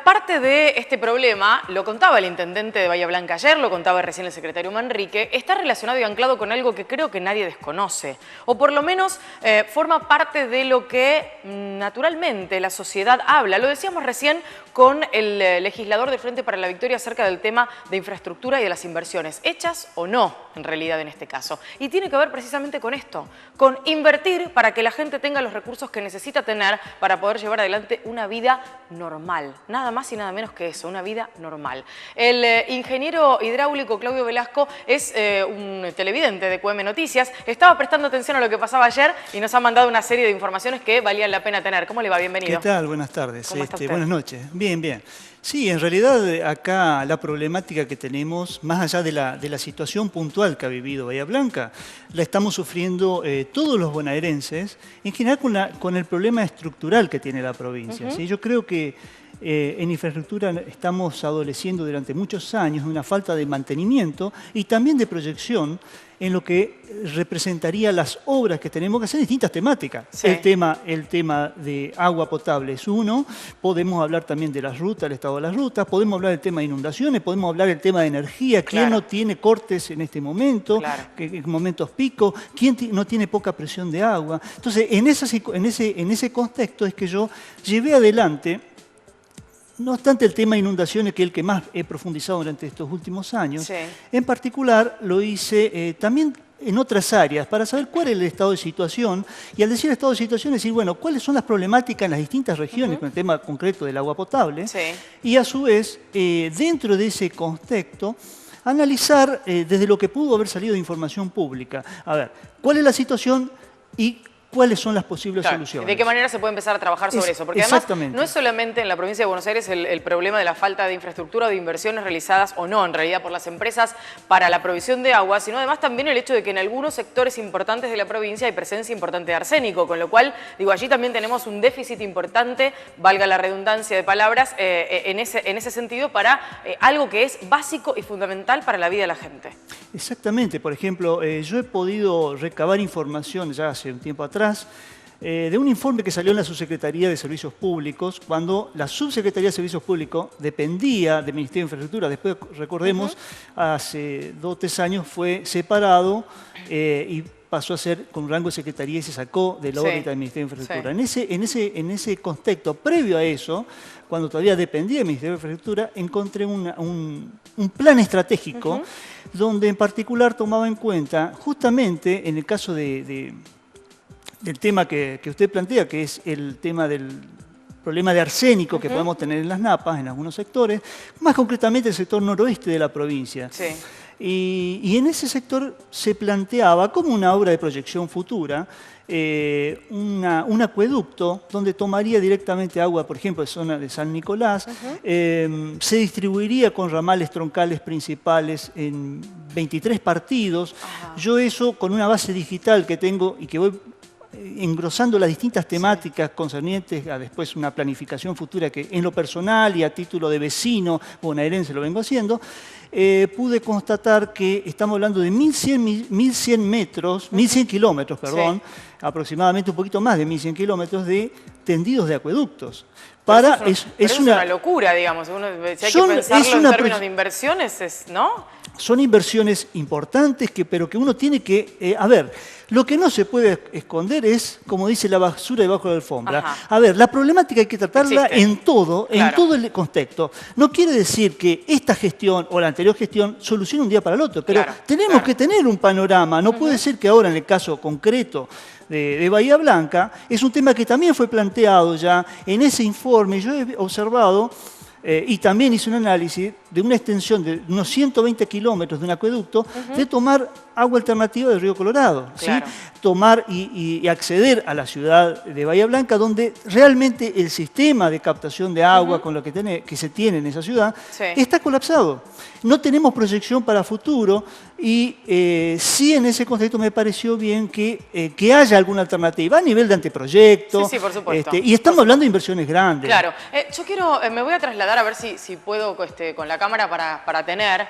parte de este problema, lo contaba el intendente de Bahía Blanca ayer, lo contaba recién el secretario Manrique, está relacionado y anclado con algo que creo que nadie desconoce, o por lo menos forma parte de lo que naturalmente la sociedad habla. Lo decíamos recién con el legislador del Frente para la Victoria acerca del tema de infraestructura y de las inversiones, hechas o no, en realidad en este caso. Y tiene que ver precisamente con esto, con invertir para que la gente tenga los recursos que necesita tener para poder llevar adelante una vida normal. Nada más y nada menos que eso, una vida normal. El ingeniero hidráulico Claudio Velasco es un televidente de QM Noticias. Estaba prestando atención a lo que pasaba ayer y nos ha mandado una serie de informaciones que valían la pena tener. ¿Cómo le va? Bienvenido. ¿Qué tal? Buenas tardes. ¿Cómo está usted? Buenas noches. Bien, bien. Sí, en realidad acá la problemática que tenemos, más allá de la situación puntual que ha vivido Bahía Blanca, la estamos sufriendo todos los bonaerenses, en general con el problema estructural que tiene la provincia. ¿Sí? Yo creo que en infraestructura estamos adoleciendo durante muchos años de una falta de mantenimiento y también de proyección en lo que representaría las obras que tenemos que hacer en distintas temáticas. Sí. El tema de agua potable es uno, podemos hablar también de las rutas, el estado de las rutas, podemos hablar del tema de inundaciones, podemos hablar del tema de energía, quién no tiene cortes en este momento, en momentos pico, quién no tiene poca presión de agua. Entonces, en ese contexto es que yo llevé adelante. No obstante el tema de inundaciones, que es el que más he profundizado durante estos últimos años, en particular lo hice también en otras áreas para saber cuál es el estado de situación y al decir estado de situación decir, bueno, cuáles son las problemáticas en las distintas regiones con el tema concreto del agua potable y a su vez, dentro de ese contexto, analizar desde lo que pudo haber salido de información pública. A ver, ¿cuál es la situación y cuáles son las posibles soluciones? ¿De qué manera se puede empezar a trabajar sobre eso? Porque además no es solamente en la provincia de Buenos Aires el problema de la falta de infraestructura o de inversiones realizadas o no, en realidad por las empresas para la provisión de agua, sino además también el hecho de que en algunos sectores importantes de la provincia hay presencia importante de arsénico, con lo cual, digo, allí también tenemos un déficit importante, valga la redundancia de palabras, en ese sentido para algo que es básico y fundamental para la vida de la gente. Exactamente. Por ejemplo, yo he podido recabar información ya hace un tiempo atrás de un informe que salió en la Subsecretaría de Servicios Públicos, cuando la Subsecretaría de Servicios Públicos dependía del Ministerio de Infraestructura. Después, recordemos, hace 2 o 3 años fue separado y pasó a ser con rango de secretaría y se sacó de la órbita del Ministerio de Infraestructura. En ese contexto, previo a eso, cuando todavía dependía del Ministerio de Infraestructura, encontré un plan estratégico donde en particular tomaba en cuenta, justamente en el caso del tema que usted plantea, que es el tema del problema de arsénico que podemos tener en las napas, en algunos sectores, más concretamente el sector noroeste de la provincia. Y en ese sector se planteaba como una obra de proyección futura un acueducto donde tomaría directamente agua, por ejemplo, de zona de San Nicolás, se distribuiría con ramales troncales principales en 23 partidos. Yo eso con una base digital que tengo y que voy engrosando las distintas temáticas concernientes a después una planificación futura que en lo personal y a título de vecino bonaerense lo vengo haciendo, pude constatar que estamos hablando de 1.100 kilómetros, perdón, aproximadamente un poquito más de 1.100 kilómetros de tendidos de acueductos. Es una locura, digamos. Si hay que pensarlo en términos de inversiones, ¿no? Son inversiones importantes, pero que uno tiene que... a ver, lo que no se puede esconder es, como dice, la basura debajo de la alfombra. A ver, la problemática hay que tratarla en todo el contexto. No quiere decir que esta gestión o la anterior gestión solucione un día para el otro, pero tenemos que tener un panorama. No puede ser que ahora, en el caso concreto de Bahía Blanca, es un tema que también fue planteado ya en ese informe. Yo he observado... y también hice un análisis de una extensión de unos 120 kilómetros de un acueducto de tomar agua alternativa del río Colorado. ¿Sí? Tomar y acceder a la ciudad de Bahía Blanca, donde realmente el sistema de captación de agua con lo que se tiene en esa ciudad está colapsado. No tenemos proyección para futuro y sí en ese contexto me pareció bien que haya alguna alternativa a nivel de anteproyecto. Sí, por supuesto. Y estamos hablando de inversiones grandes. Claro. Yo me voy a trasladar a ver si puedo con la cámara para tener...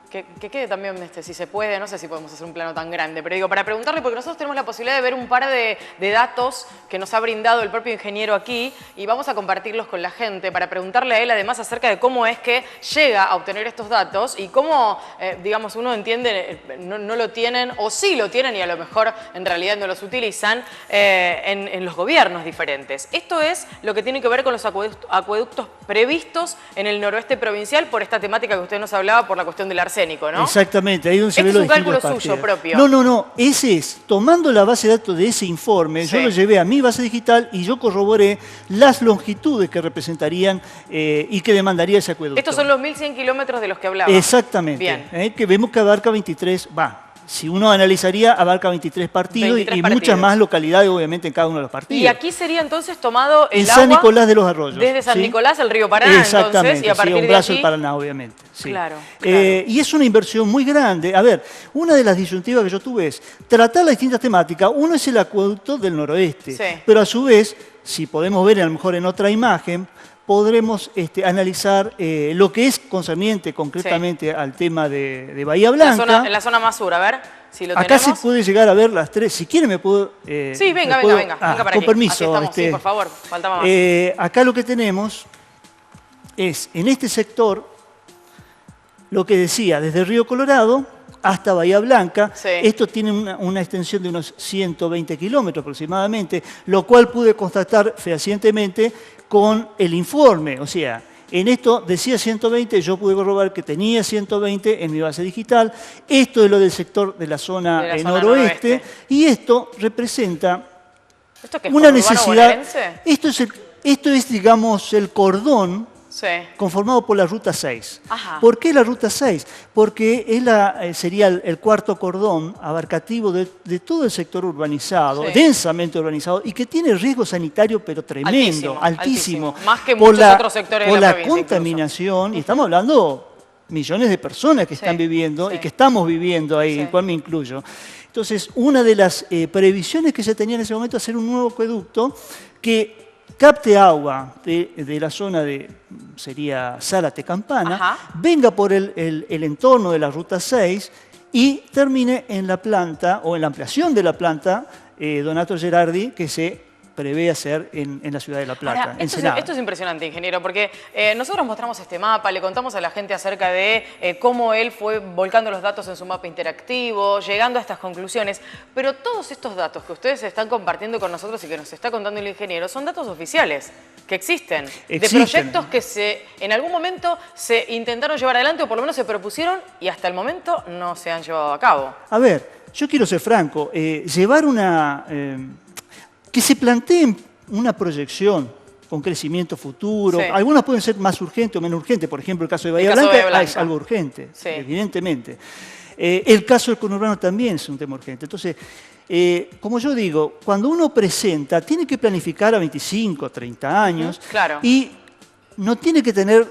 que quede también, si se puede, no sé si podemos hacer un plano tan grande, pero digo, para preguntarle, porque nosotros tenemos la posibilidad de ver un par de datos que nos ha brindado el propio ingeniero aquí y vamos a compartirlos con la gente para preguntarle a él además acerca de cómo es que llega a obtener estos datos y cómo, digamos, uno entiende, no lo tienen o sí lo tienen y a lo mejor en realidad no los utilizan en los gobiernos diferentes. Esto es lo que tiene que ver con los acueductos previstos en el noroeste provincial por esta temática que usted nos hablaba por la cuestión del arsénico. ¿No? Exactamente, ahí donde se ve Este los es un distintos cálculo suyo partidos. propio. No, ese es, tomando la base de datos de ese informe, Sí. yo lo llevé a mi base digital y yo corroboré las longitudes que representarían y que demandaría ese acueducto. Estos son los 1.100 kilómetros de los que hablaba. Exactamente, Bien. Que vemos que abarca 23, si uno analizaría, abarca 23 partidos 23 y partidos. muchas más localidades, obviamente, en cada uno de los partidos. Y aquí sería entonces tomado el en agua San Nicolás de los Arroyos. desde San ¿sí? Nicolás al río Paraná, Exactamente, entonces, y a partir un de brazo allí... del Paraná, obviamente. Sí. Claro. Y es una inversión muy grande. A ver, una de las disyuntivas que yo tuve es tratar las distintas temáticas. Uno es el acueducto del noroeste, Sí. pero a su vez, si podemos ver a lo mejor en otra imagen, podremos analizar lo que es concerniente concretamente al tema de Bahía Blanca. En la zona más sur, a ver si lo Acá tenemos. se puede llegar a ver las tres. Si quiere me puedo... Sí, venga para con aquí. permiso. Así estamos, sí, por favor, faltaba más. Acá lo que tenemos es, en este sector, lo que decía, desde Río Colorado hasta Bahía Blanca. Sí. Esto tiene una extensión de unos 120 kilómetros aproximadamente, lo cual pude constatar fehacientemente con el informe. O sea, en esto decía 120, yo pude corroborar que tenía 120 en mi base digital. Esto es lo del sector de la zona, noroeste. Y esto representa ¿Esto qué es, una conurbano necesidad. bonaerense? Esto es, digamos, el cordón Sí. conformado por la Ruta 6. Ajá. ¿Por qué la Ruta 6? Porque sería el cuarto cordón abarcativo de todo el sector urbanizado, Sí. densamente urbanizado, y que tiene riesgo sanitario, pero tremendo, altísimo. Más que por muchos otros sectores de por la la provincia contaminación, y estamos hablando millones de personas que Sí, están viviendo sí. y que estamos viviendo ahí, Sí. en cual me incluyo. Entonces, una de las previsiones que se tenía en ese momento es hacer un nuevo acueducto que capte agua de la zona sería Zárate-Campana, Ajá. venga por el entorno de la Ruta 6 y termine en la planta o en la ampliación de la planta Donato Gerardi, que se prevé hacer en la ciudad de La Plata, Ahora, en esto es impresionante, ingeniero, porque nosotros mostramos este mapa, le contamos a la gente acerca de cómo él fue volcando los datos en su mapa interactivo, llegando a estas conclusiones, pero todos estos datos que ustedes están compartiendo con nosotros y que nos está contando el ingeniero son datos oficiales, que existen, de proyectos que en algún momento se intentaron llevar adelante o por lo menos se propusieron y hasta el momento no se han llevado a cabo. A ver, yo quiero ser franco, llevar que se planteen una proyección con crecimiento futuro. Sí. Algunas pueden ser más urgentes o menos urgentes. Por ejemplo, el caso de Bahía caso de Blanca, Bahía Blanca es algo urgente, Sí. evidentemente. El caso del conurbano también es un tema urgente. Entonces, como yo digo, cuando uno presenta, tiene que planificar a 25, 30 años. Claro. Y no tiene que tener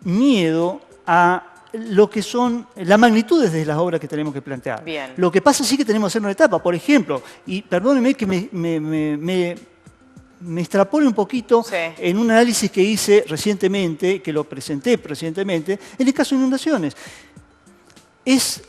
miedo a lo que son las magnitudes de las obras que tenemos que plantear. Bien. Lo que pasa sí que tenemos que hacer una etapa. Por ejemplo, y perdónenme que me extrapole un poquito Sí. en un análisis que hice recientemente, que lo presenté recientemente, en el caso de inundaciones. Es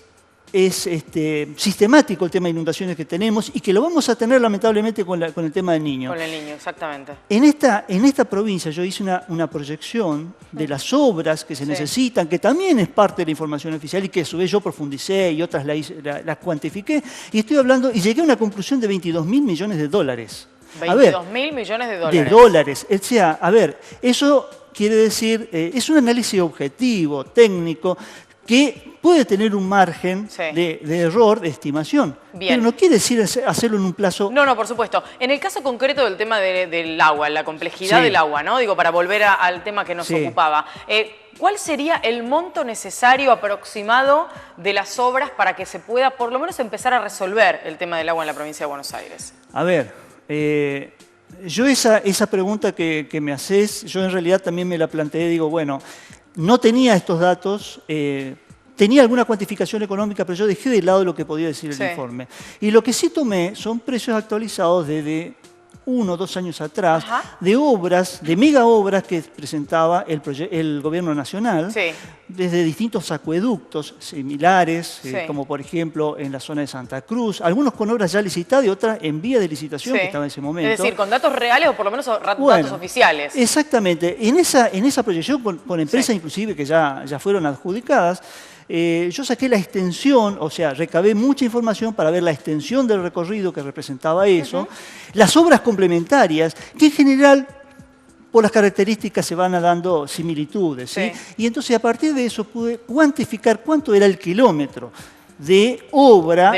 sistemático el tema de inundaciones que tenemos y que lo vamos a tener lamentablemente con el tema del Niño. Con el Niño, exactamente. En esta provincia yo hice una proyección de las obras que se Sí. necesitan, que también es parte de la información oficial y que a su vez yo profundicé y otras las cuantifiqué, y estoy hablando y llegué a una conclusión de 22.000 millones de dólares. 22.000 millones de dólares. De dólares. O sea, a ver, eso quiere decir, es un análisis objetivo, técnico, que puede tener un margen Sí. de error, de estimación. Bien. Pero no quiere decir hacerlo en un plazo... No, por supuesto. En el caso concreto del tema del agua, la complejidad Sí. del agua, ¿no? Digo, para volver al tema que nos Sí. ocupaba. ¿Cuál sería el monto necesario aproximado de las obras para que se pueda por lo menos empezar a resolver el tema del agua en la provincia de Buenos Aires? A ver, yo esa pregunta que me haces, yo en realidad también me la planteé, digo, bueno, no tenía estos datos, tenía alguna cuantificación económica, pero yo dejé de lado lo que podía decir Sí. el informe. Y lo que sí tomé son precios actualizados desde 1 o 2 años atrás, Ajá. de obras, de mega obras que presentaba el gobierno nacional, Sí. desde distintos acueductos similares, Sí. como por ejemplo en la zona de Santa Cruz, algunos con obras ya licitadas y otras en vía de licitación, Sí. que estaba en ese momento. Es decir, con datos reales o por lo menos datos Bueno, oficiales. Exactamente. En esa proyección, con empresas Sí. inclusive que ya fueron adjudicadas, yo saqué la extensión, o sea, recabé mucha información para ver la extensión del recorrido que representaba eso, las obras complementarias, que en general, por las características, se van dando similitudes, ¿sí? Sí. Y entonces, a partir de eso, pude cuantificar cuánto era el kilómetro de obra,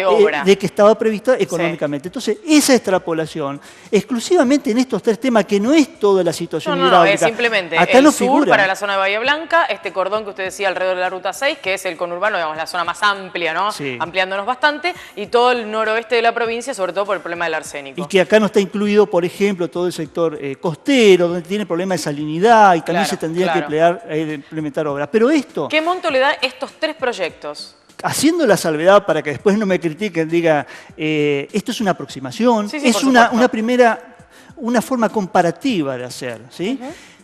de que estaba prevista económicamente. Entonces, esa extrapolación, exclusivamente en estos tres temas, que no es toda la situación hidráulica. Es simplemente acá el no sur figura. para la zona de Bahía Blanca, este cordón que usted decía alrededor de la Ruta 6, que es el conurbano, digamos, la zona más amplia, ¿no? Sí. Ampliándonos bastante, y todo el noroeste de la provincia, sobre todo por el problema del arsénico. Y que acá no está incluido, por ejemplo, todo el sector costero, donde tiene problemas de salinidad y también se tendría que implementar obras. Pero esto... ¿Qué monto le da estos tres proyectos? Haciendo la salvedad para que después no me critiquen, diga, esto es una aproximación, es una forma comparativa de hacer, ¿sí?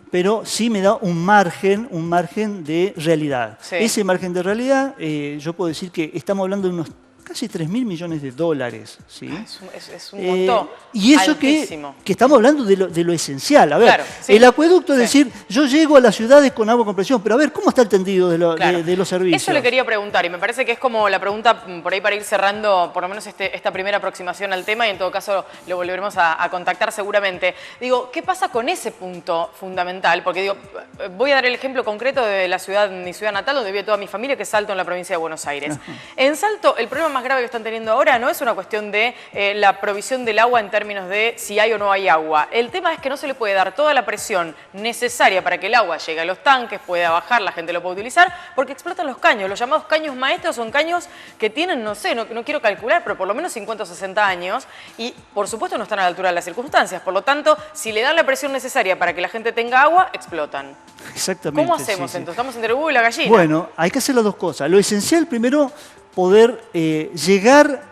Pero sí me da un margen de realidad. Sí. Ese margen de realidad, yo puedo decir que estamos hablando de unos casi 3.000 millones de dólares, ¿sí? Es un monto y eso altísimo. que estamos hablando de lo esencial. A ver, Claro, sí. el acueducto es decir, yo llego a las ciudades con agua con presión, pero a ver, ¿cómo está el tendido de los servicios? Eso le quería preguntar, y me parece que es como la pregunta por ahí para ir cerrando por lo menos esta primera aproximación al tema, y en todo caso lo volveremos a contactar seguramente. Digo, ¿qué pasa con ese punto fundamental? Porque digo, voy a dar el ejemplo concreto de la ciudad, mi ciudad natal, donde vive toda mi familia, que es Salto, en la provincia de Buenos Aires. En Salto, el problema más grave que están teniendo ahora no es una cuestión de la provisión del agua en términos de si hay o no hay agua. El tema es que no se le puede dar toda la presión necesaria para que el agua llegue a los tanques, pueda bajar, la gente lo pueda utilizar, porque explotan los caños. Los llamados caños maestros son caños que tienen, no sé, no quiero calcular, pero por lo menos 50 o 60 años, y por supuesto no están a la altura de las circunstancias. Por lo tanto, si le dan la presión necesaria para que la gente tenga agua, explotan. Exactamente. ¿Cómo hacemos entonces? Estamos entre el huevo y la gallina. Bueno, hay que hacer las dos cosas. Lo esencial, primero, poder llegar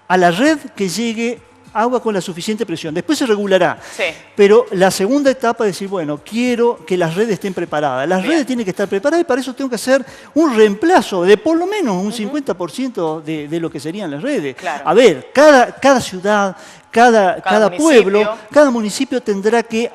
a la red que llegue agua con la suficiente presión. Después se regulará. Sí. Pero la segunda etapa es decir, bueno, quiero que las redes estén preparadas. Las redes tienen que estar preparadas y para eso tengo que hacer un reemplazo de por lo menos un 50% de lo que serían las redes. Claro. A ver, cada ciudad, cada pueblo, cada municipio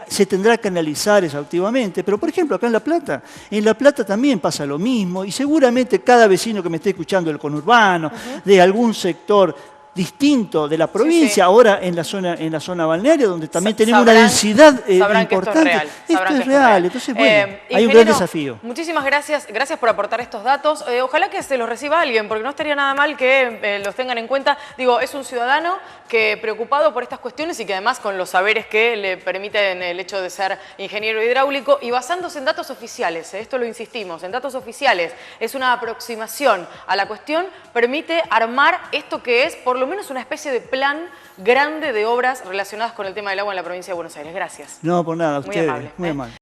se tendrá que analizar exhaustivamente. Pero, por ejemplo, acá en La Plata también pasa lo mismo y seguramente cada vecino que me esté escuchando del conurbano, de algún sector distinto de la provincia, ahora en la zona balnearia, donde también tenemos una densidad importante. Esto es real. Entonces, bueno, hay un gran desafío. Muchísimas gracias por aportar estos datos. Ojalá que se los reciba alguien, porque no estaría nada mal que los tengan en cuenta. Digo, es un ciudadano que preocupado por estas cuestiones y que además con los saberes que le permiten el hecho de ser ingeniero hidráulico y basándose en datos oficiales, esto lo insistimos, en datos oficiales, es una aproximación a la cuestión, permite armar esto que es por lo menos una especie de plan grande de obras relacionadas con el tema del agua en la provincia de Buenos Aires. Gracias. No, por nada, Muy ustedes. amable. Muy amable.